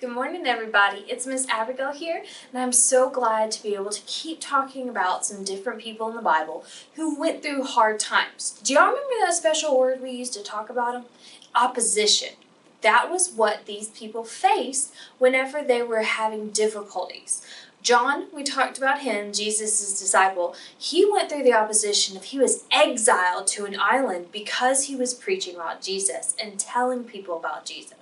Good morning, everybody. It's Miss Abigail here, and I'm so glad to be able to keep talking about some different people in the Bible who went through hard times. Do y'all remember that special word we used to talk about them? Opposition. That was what these people faced whenever they were having difficulties. John, we talked about him, Jesus' disciple. He went through the opposition of he was exiled to an island because he was preaching about Jesus and telling people about Jesus.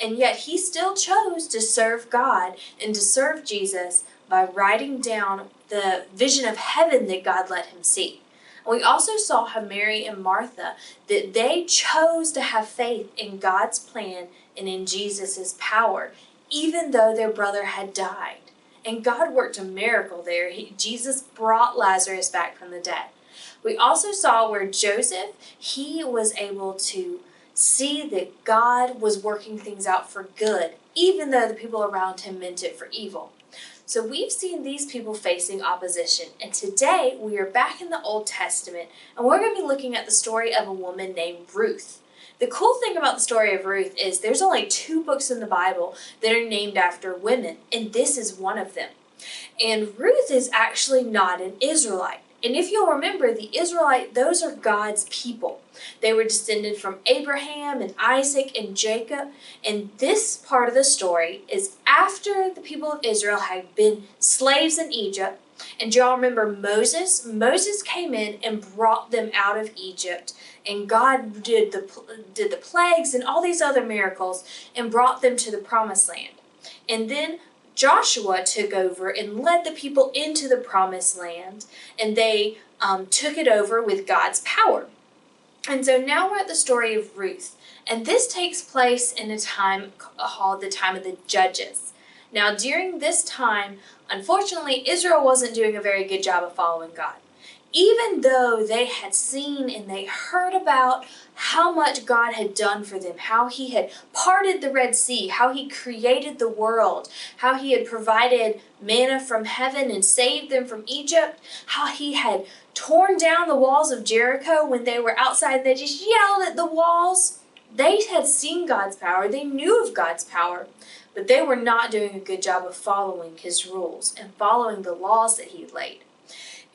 And yet he still chose to serve God and to serve Jesus by writing down the vision of heaven that God let him see. And we also saw how Mary and Martha, that they chose to have faith in God's plan and in Jesus' power, even though their brother had died. And God worked a miracle there. Jesus brought Lazarus back from the dead. We also saw where Joseph, he was able to see that God was working things out for good, even though the people around him meant it for evil. So we've seen these people facing opposition, and today we are back in the Old Testament, and we're going to be looking at the story of a woman named Ruth. The cool thing about the story of Ruth is there's only 2 books in the Bible that are named after women, and this is one of them. And Ruth is actually not an Israelite. And if you'll remember, the Israelite, those are God's people. They were descended from Abraham and Isaac and Jacob. And this part of the story is after the people of Israel had been slaves in Egypt. And do y'all remember Moses? Moses came in and brought them out of Egypt. And God did the plagues and all these other miracles and brought them to the promised land. And then Joshua took over and led the people into the promised land, and they took it over with God's power. And so now we're at the story of Ruth, and this takes place in a time called the time of the Judges. Now during this time, unfortunately, Israel wasn't doing a very good job of following God. Even though they had seen and they heard about how much God had done for them, how he had parted the Red Sea, how he created the world, how he had provided manna from heaven and saved them from Egypt, how he had torn down the walls of Jericho when they were outside and they just yelled at the walls. They had seen God's power, they knew of God's power, but they were not doing a good job of following his rules and following the laws that he laid.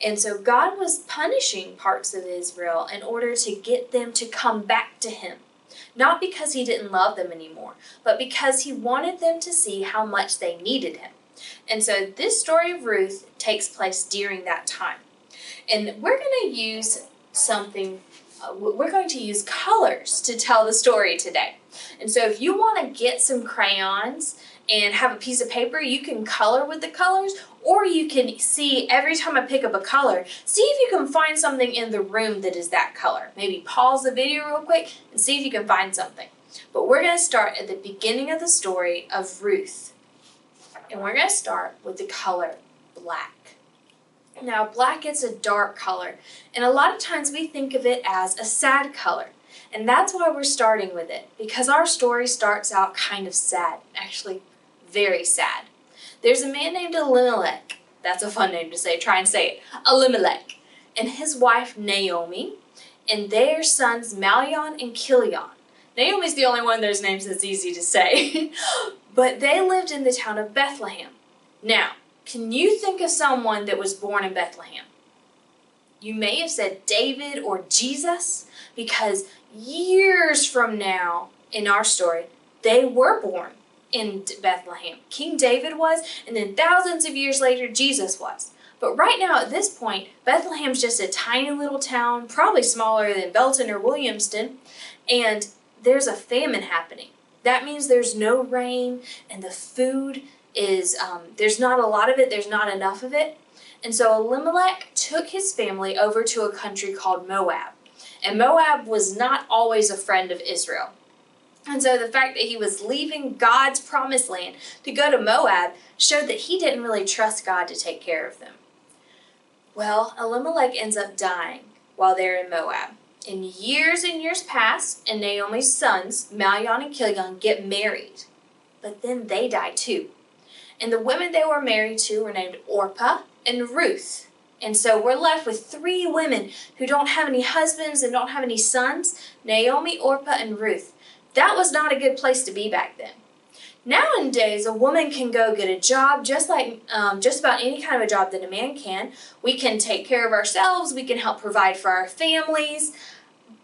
And so God was punishing parts of Israel in order to get them to come back to him. Not because he didn't love them anymore, but because he wanted them to see how much they needed him. And so this story of Ruth takes place during that time. And we're going to use colors to tell the story today. And so if you want to get some crayons and have a piece of paper, you can color with the colors, or you can see every time I pick up a color, see if you can find something in the room that is that color. Maybe pause the video real quick and see if you can find something. But we're going to start at the beginning of the story of Ruth. And we're going to start with the color black. Now black is a dark color, and a lot of times we think of it as a sad color. And that's why we're starting with it, because our story starts out kind of sad, actually very sad. There's a man named Elimelech. That's a fun name to say. Try and say it. Elimelech. And his wife Naomi, and their sons Malion and Kilion. Naomi's the only one of those names that's easy to say. But they lived in the town of Bethlehem. Now, can you think of someone that was born in Bethlehem? You may have said David or Jesus, because years from now in our story, they were born in Bethlehem. King David was, and then thousands of years later, Jesus was. But right now at this point, Bethlehem's just a tiny little town, probably smaller than Belton or Williamston, and there's a famine happening. That means there's no rain, and the food is, there's not a lot of it, there's not enough of it. And so Elimelech took his family over to a country called Moab. And Moab was not always a friend of Israel. And so the fact that he was leaving God's promised land to go to Moab showed that he didn't really trust God to take care of them. Well, Elimelech ends up dying while they're in Moab. And years pass, and Naomi's sons, Malion and Kilion, get married. But then they die too. And the women they were married to were named Orpah and Ruth. And so we're left with 3 women who don't have any husbands and don't have any sons, Naomi, Orpah, and Ruth. That was not a good place to be back then. Nowadays, a woman can go get a job just like just about any kind of a job that a man can. We can take care of ourselves, we can help provide for our families,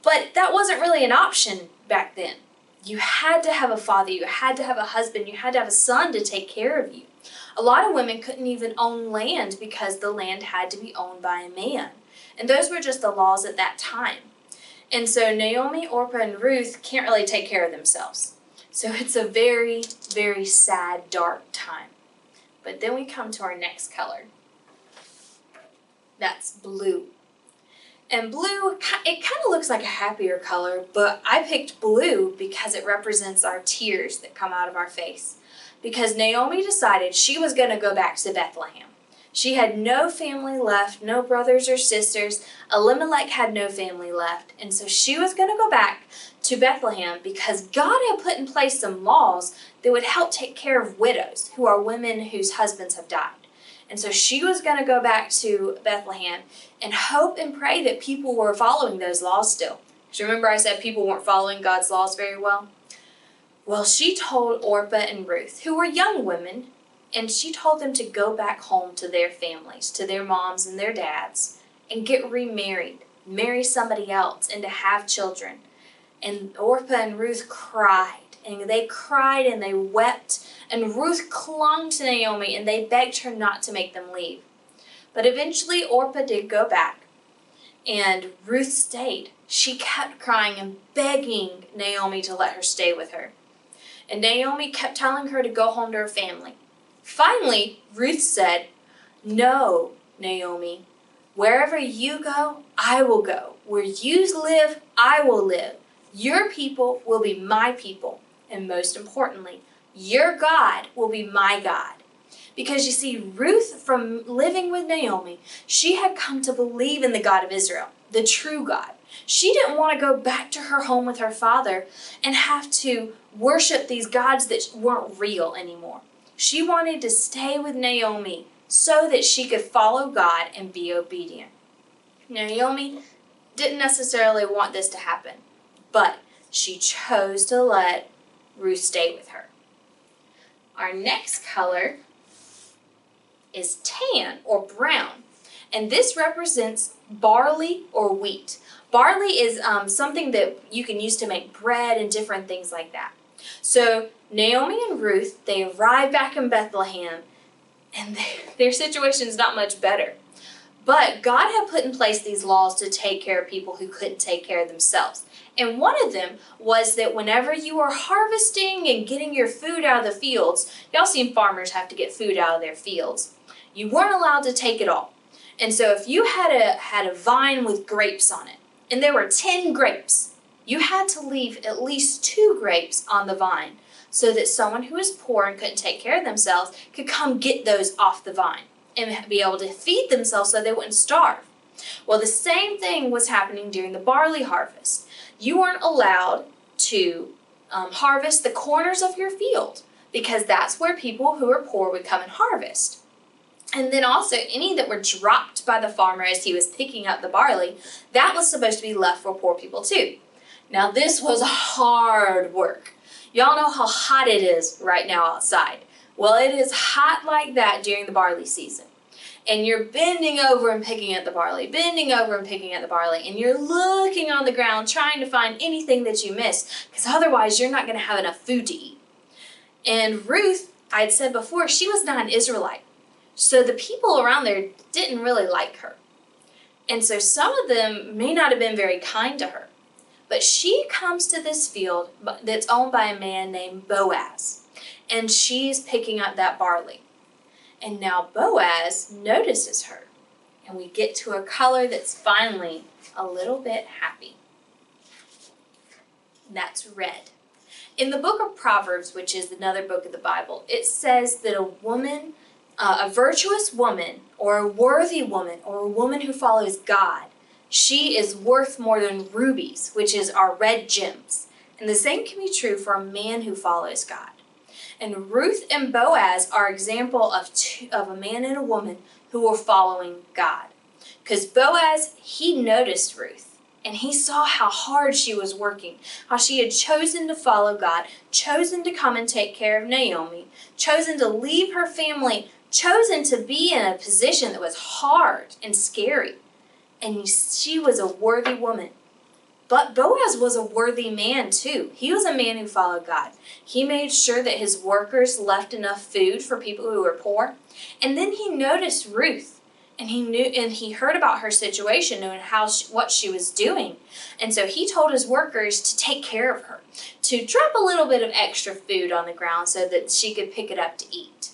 but that wasn't really an option back then. You had to have a father, you had to have a husband, you had to have a son to take care of you. A lot of women couldn't even own land because the land had to be owned by a man. And those were just the laws at that time. And so Naomi, Orpah, and Ruth can't really take care of themselves. So it's a very, very sad, dark time. But then we come to our next color. That's blue. And blue, it kind of looks like a happier color, but I picked blue because it represents our tears that come out of our face. Because Naomi decided she was going to go back to Bethlehem. She had no family left, no brothers or sisters. Elimelech had no family left. And so she was going to go back to Bethlehem because God had put in place some laws that would help take care of widows, who are women whose husbands have died. And so she was going to go back to Bethlehem and hope and pray that people were following those laws still. Because remember I said people weren't following God's laws very well? Well, she told Orpah and Ruth, who were young women, and she told them to go back home to their families, to their moms and their dads, and get remarried, marry somebody else, and to have children. And Orpah and Ruth cried, and they wept, and Ruth clung to Naomi, and they begged her not to make them leave. But eventually Orpah did go back, and Ruth stayed. She kept crying and begging Naomi to let her stay with her. And Naomi kept telling her to go home to her family. Finally, Ruth said, "No, Naomi, wherever you go, I will go. Where you live, I will live. Your people will be my people. And most importantly, your God will be my God." Because you see, Ruth, from living with Naomi, she had come to believe in the God of Israel, the true God. She didn't want to go back to her home with her father and have to worship these gods that weren't real anymore. She wanted to stay with Naomi so that she could follow God and be obedient. Naomi didn't necessarily want this to happen, but she chose to let Ruth stay with her. Our next color is tan or brown, and this represents barley or wheat. Barley is something that you can use to make bread and different things like that. So Naomi and Ruth, they arrive back in Bethlehem, and their situation is not much better. But God had put in place these laws to take care of people who couldn't take care of themselves. And one of them was that whenever you are harvesting and getting your food out of the fields, y'all seen farmers have to get food out of their fields, you weren't allowed to take it all. And so if you had a vine with grapes on it, and there were 10 grapes, you had to leave at least 2 grapes on the vine so that someone who was poor and couldn't take care of themselves could come get those off the vine and be able to feed themselves so they wouldn't starve. Well, the same thing was happening during the barley harvest. You weren't allowed to harvest the corners of your field because that's where people who were poor would come and harvest. And then also any that were dropped by the farmer as he was picking up the barley, that was supposed to be left for poor people too. Now this was hard work. Y'all know how hot it is right now outside. Well, it is hot like that during the barley season. And you're bending over and picking at the barley, bending over and picking at the barley, and you're looking on the ground trying to find anything that you missed, because otherwise you're not going to have enough food to eat. And Ruth, I had said before, she was not an Israelite. So the people around there didn't really like her. And so some of them may not have been very kind to her. But she comes to this field that's owned by a man named Boaz. And she's picking up that barley. And now Boaz notices her. And we get to a color that's finally a little bit happy. That's red. In the book of Proverbs, which is another book of the Bible, it says that a woman, a virtuous woman, or a worthy woman, or a woman who follows God, she is worth more than rubies, which is our red gems. And the same can be true for a man who follows God. And Ruth and Boaz are example of a man and a woman who were following God. Because Boaz, he noticed Ruth. And he saw how hard she was working, how she had chosen to follow God, chosen to come and take care of Naomi, chosen to leave her family, chosen to be in a position that was hard and scary. And she was a worthy woman. But Boaz was a worthy man too. He was a man who followed God. He made sure that his workers left enough food for people who were poor. And then he noticed Ruth. And he heard about her situation and what she was doing. And so he told his workers to take care of her, to drop a little bit of extra food on the ground so that she could pick it up to eat.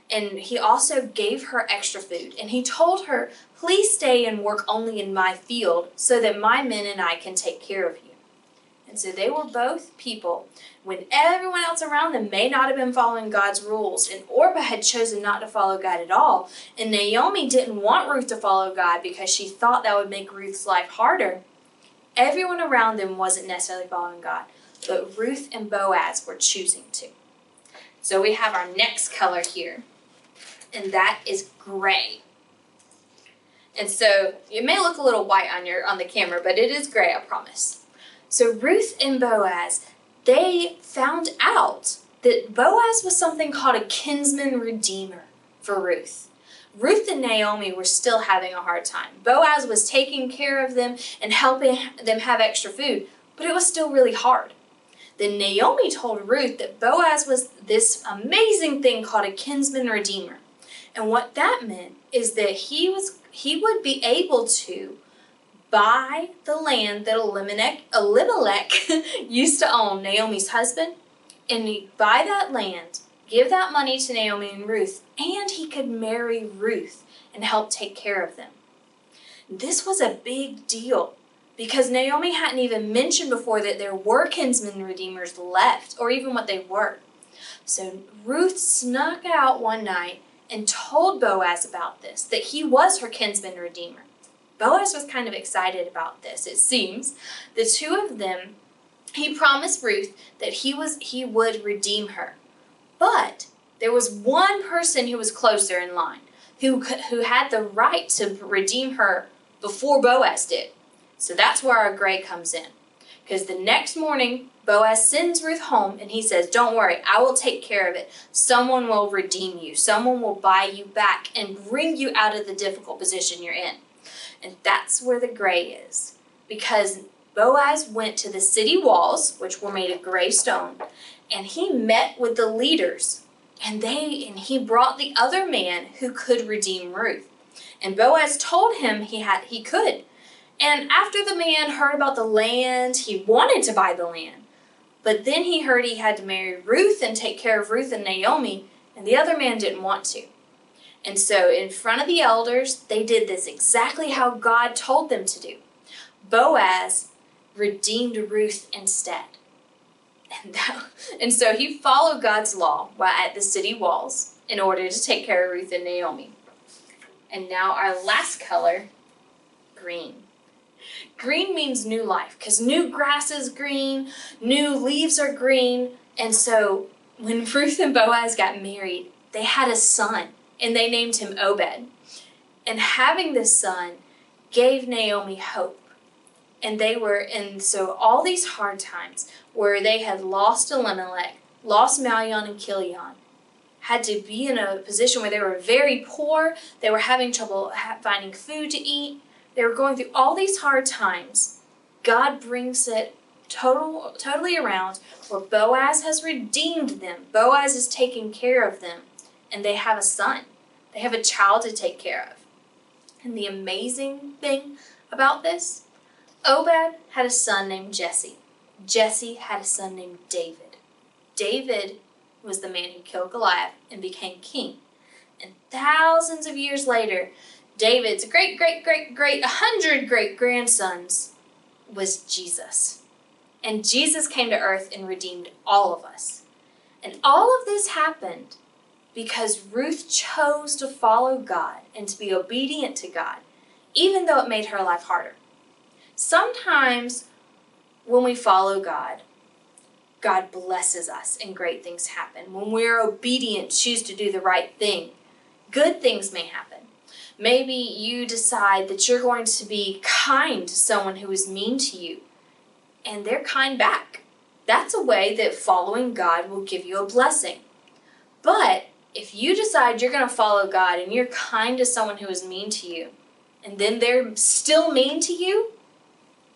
And he also gave her extra food. And he told her, please stay and work only in my field so that my men and I can take care of you. And so they were both people when everyone else around them may not have been following God's rules, and Orpah had chosen not to follow God at all, and Naomi didn't want Ruth to follow God because she thought that would make Ruth's life harder. Everyone around them wasn't necessarily following God, but Ruth and Boaz were choosing to. So we have our next color here, and that is gray. And so it may look a little white on the camera, but it is gray, I promise. So Ruth and Boaz, they found out that Boaz was something called a kinsman redeemer for Ruth. Ruth and Naomi were still having a hard time. Boaz was taking care of them and helping them have extra food, but it was still really hard. Then Naomi told Ruth that Boaz was this amazing thing called a kinsman redeemer. And what that meant is that he would be able to buy the land that Elimelech used to own, Naomi's husband, and he'd buy that land, give that money to Naomi and Ruth, and he could marry Ruth and help take care of them. This was a big deal because Naomi hadn't even mentioned before that there were kinsman redeemers left, or even what they were. So Ruth snuck out one night and told Boaz about this, that he was her kinsman redeemer. Boaz was kind of excited about this. It seems the two of them, he promised Ruth that he would redeem her. But there was one person who was closer in line, who had the right to redeem her before Boaz did. So that's where our gray comes in. Because the next morning, Boaz sends Ruth home and he says, don't worry, I will take care of it. Someone will redeem you. Someone will buy you back and bring you out of the difficult position you're in. And that's where the gray is. Because Boaz went to the city walls, which were made of gray stone, and he met with the leaders. And he brought the other man who could redeem Ruth. And Boaz told him he could. And after the man heard about the land, he wanted to buy the land. But then he heard he had to marry Ruth and take care of Ruth and Naomi, and the other man didn't want to. And so in front of the elders, they did this exactly how God told them to do. Boaz redeemed Ruth instead. And so he followed God's law at the city walls in order to take care of Ruth and Naomi. And now our last color, green. Green means new life because new grass is green, new leaves are green. And so when Ruth and Boaz got married, they had a son and they named him Obed. And having this son gave Naomi hope. And so all these hard times where they had lost Elimelech, lost Malion and Kilion, had to be in a position where they were very poor, they were having trouble finding food to eat, they were going through all these hard times. God brings it totally around where Boaz has redeemed them. Boaz is taking care of them, and they have a son. They have a child to take care of. And the amazing thing about this, Obed had a son named Jesse. Jesse had a son named David. David was the man who killed Goliath and became king. And thousands of years later, David's great 100 great-grandsons was Jesus. And Jesus came to earth and redeemed all of us. And all of this happened because Ruth chose to follow God and to be obedient to God, even though it made her life harder. Sometimes when we follow God, God blesses us and great things happen. When we're obedient, choose to do the right thing, good things may happen. Maybe you decide that you're going to be kind to someone who is mean to you, and they're kind back. That's a way that following God will give you a blessing. But if you decide you're going to follow God and you're kind to someone who is mean to you, and then they're still mean to you,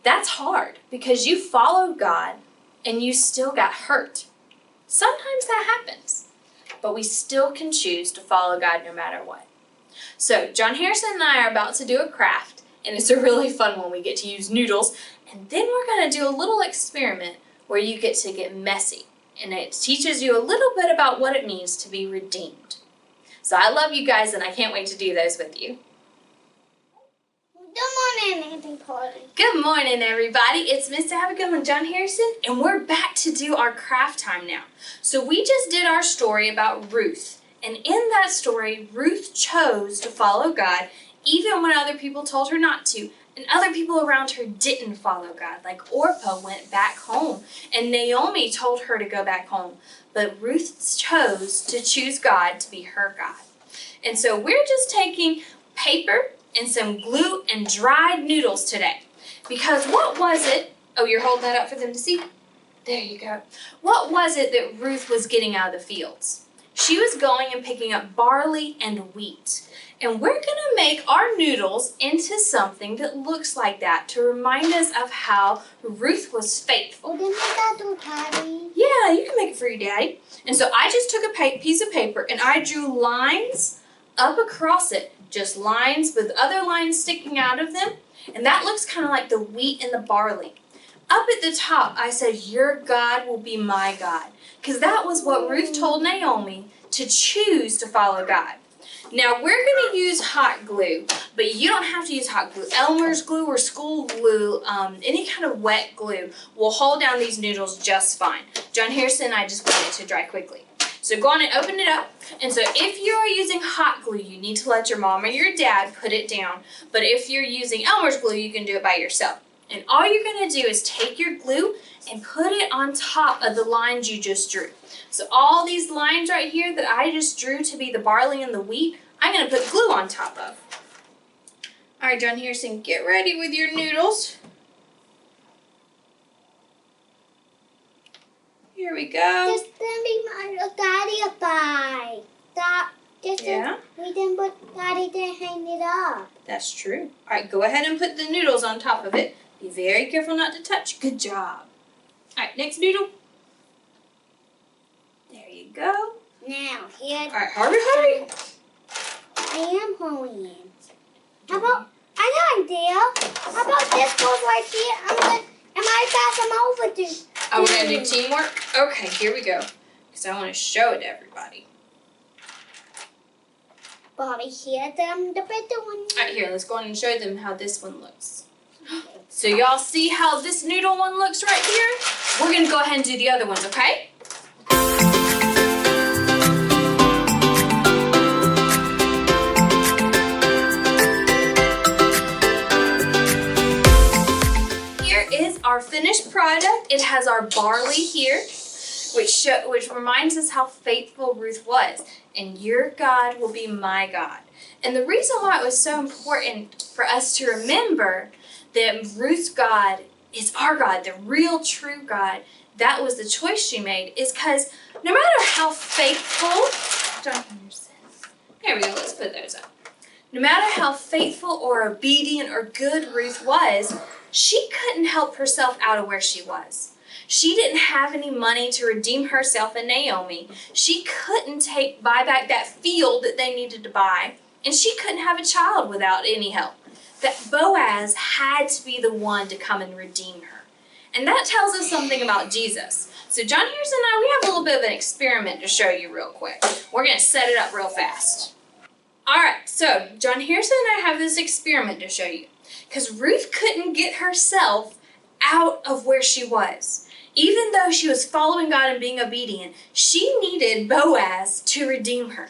that's hard because you followed God and you still got hurt. Sometimes that happens, but we still can choose to follow God no matter what. So John Harrison and I are about to do a craft, and it's a really fun one. We get to use noodles, and then we're going to do a little experiment where you get to get messy, and it teaches you a little bit about what it means to be redeemed. So I love you guys, and I can't wait to do those with you. Good morning, Auntie Polly. Good morning, everybody. It's Miss Abigail and John Harrison, and we're back to do our craft time now. So we just did our story about Ruth, and in that story, Ruth chose to follow God even when other people told her not to, and other people around her didn't follow God. Like Orpah went back home, and Naomi told her to go back home, but Ruth chose to choose God to be her God. And so we're just taking paper and some glue and dried noodles today. Because what was it? Oh, you're holding that up for them to see? There you go. What was it that Ruth was getting out of the fields? She was going and picking up barley and wheat. And we're going to make our noodles into something that looks like that to remind us of how Ruth was faithful. Oh, didn't that do, Daddy? Yeah, you can make it for your daddy. And so I just took a piece of paper and I drew lines up across it. Just lines with other lines sticking out of them. And that looks kind of like the wheat and the barley. Up at the top, I said, your God will be my God. Because that was what Ruth told Naomi to choose to follow God. Now, we're going to use hot glue, but you don't have to use hot glue. Elmer's glue or school glue, any kind of wet glue will hold down these noodles just fine. John Harrison and I just want it to dry quickly. So go on and open it up. And so if you are using hot glue, you need to let your mom or your dad put it down. But if you're using Elmer's glue, you can do it by yourself. And all you're going to do is take your glue and put it on top of the lines you just drew. So all these lines right here that I just drew to be the barley and the wheat, I'm going to put glue on top of. All right, John Harrison, get ready with your noodles. Here we go. Just then be my Daddy a pie. We didn't put Daddy to hang it up. That's true. All right, go ahead and put the noodles on top of it. Be very careful not to touch. Good job. All right, next noodle. There you go. Now, here. All right, hurry. I am hurrying. How about, I got an idea. How about this goes right here? And I pass them over to. Oh, we're going to do teamwork? Okay, here we go. Because I want to show it to everybody. Bobby, here them, the better one. All right, here, let's go on and show them how this one looks. So y'all see how this noodle one looks right here? We're going to go ahead and do the other ones, okay? Here is our finished product. It has our barley here, which reminds us how faithful Ruth was. And your God will be my God. And the reason why it was so important for us to remember that Ruth's God is our God, the real true God, that was the choice she made, is because no matter how faithful, there we go, let's put those up. No matter how faithful or obedient or good Ruth was, she couldn't help herself out of where she was. She didn't have any money to redeem herself and Naomi. She couldn't buy back that field that they needed to buy. And she couldn't have a child without any help. That Boaz had to be the one to come and redeem her. And that tells us something about Jesus. So John Harrison and I, we have a little bit of an experiment to show you real quick. We're going to set it up real fast. All right, so John Harrison and I have this experiment to show you. Because Ruth couldn't get herself out of where she was. Even though she was following God and being obedient, she needed Boaz to redeem her.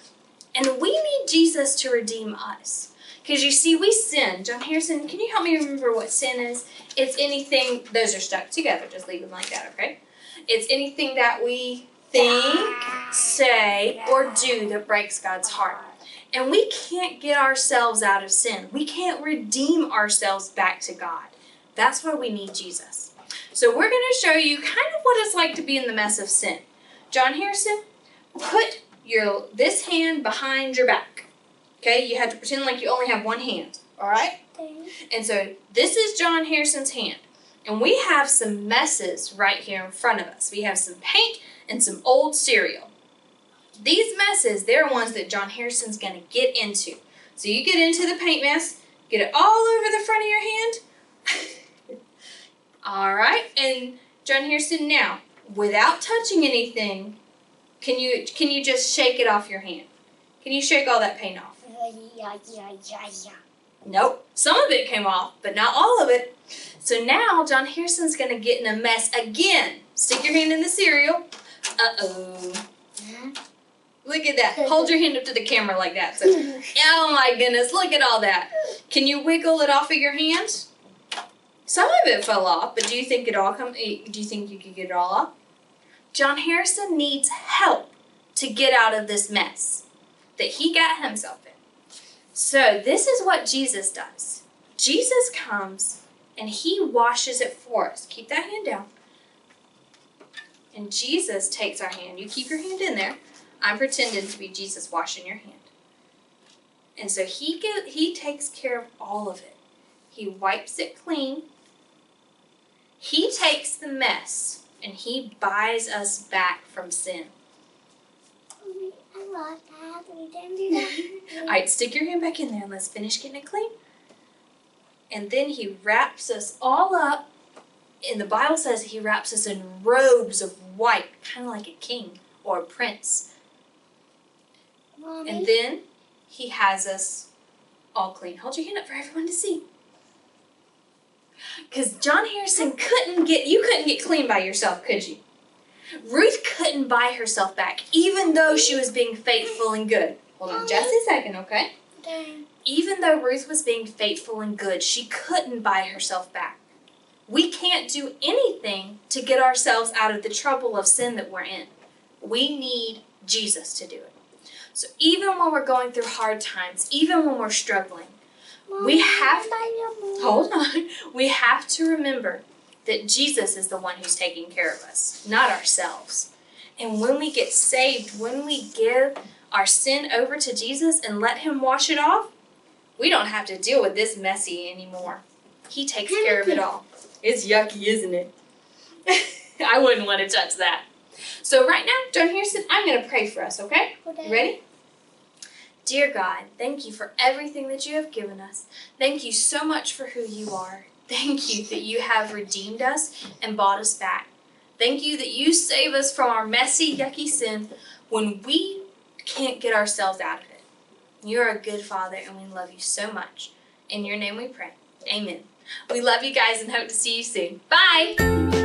And we need Jesus to redeem us. Because you see, we sin. John Harrison, can you help me remember what sin is? It's anything, those are stuck together, just leave them like that, okay? It's anything that we think, say, or do that breaks God's heart. And we can't get ourselves out of sin. We can't redeem ourselves back to God. That's why we need Jesus. So we're going to show you kind of what it's like to be in the mess of sin. John Harrison, put this hand behind your back. Okay, you have to pretend like you only have one hand. All right? And so this is John Harrison's hand. And we have some messes right here in front of us. We have some paint and some old cereal. These messes, they're ones that John Harrison's going to get into. So you get into the paint mess, get it all over the front of your hand. All right, and John Harrison, now, without touching anything, can you just shake it off your hand? Can you shake all that paint off? Yeah. Nope. Some of it came off, but not all of it. So now John Harrison's going to get in a mess again. Stick your hand in the cereal. Uh-oh. Look at that. Hold your hand up to the camera like that. So, oh my goodness, look at all that. Can you wiggle it off of your hand? Some of it fell off, but do you think you could get it all off? John Harrison needs help to get out of this mess that he got himself in. So this is what Jesus does. Jesus comes and he washes it for us. Keep that hand down. And Jesus takes our hand. You keep your hand in there. I'm pretending to be Jesus washing your hand. And so he takes care of all of it. He wipes it clean. He takes the mess and he buys us back from sin. I love that. We didn't do that. All right, stick your hand back in there and let's finish getting it clean. And then he wraps us all up. And the Bible says he wraps us in robes of white, kind of like a king or a prince. Mommy? And then he has us all clean. Hold your hand up for everyone to see. Because John Harrison you couldn't get clean by yourself, could you? Ruth couldn't buy herself back, even though she was being faithful and good. Hold on just a second, okay? Even though Ruth was being faithful and good, she couldn't buy herself back. We can't do anything to get ourselves out of the trouble of sin that we're in. We need Jesus to do it. So even when we're going through hard times, even when we're struggling, we have to remember that Jesus is the one who's taking care of us, not ourselves. And when we get saved, when we give our sin over to Jesus and let him wash it off, we don't have to deal with this messy anymore. He takes care of it all. It's yucky, isn't it? I wouldn't want to touch that. So right now, John Harrison, I'm going to pray for us, okay? You ready? Dear God, thank you for everything that you have given us. Thank you so much for who you are. Thank you that you have redeemed us and bought us back. Thank you that you save us from our messy, yucky sin when we can't get ourselves out of it. You're a good Father and we love you so much. In your name we pray. Amen. We love you guys and hope to see you soon. Bye!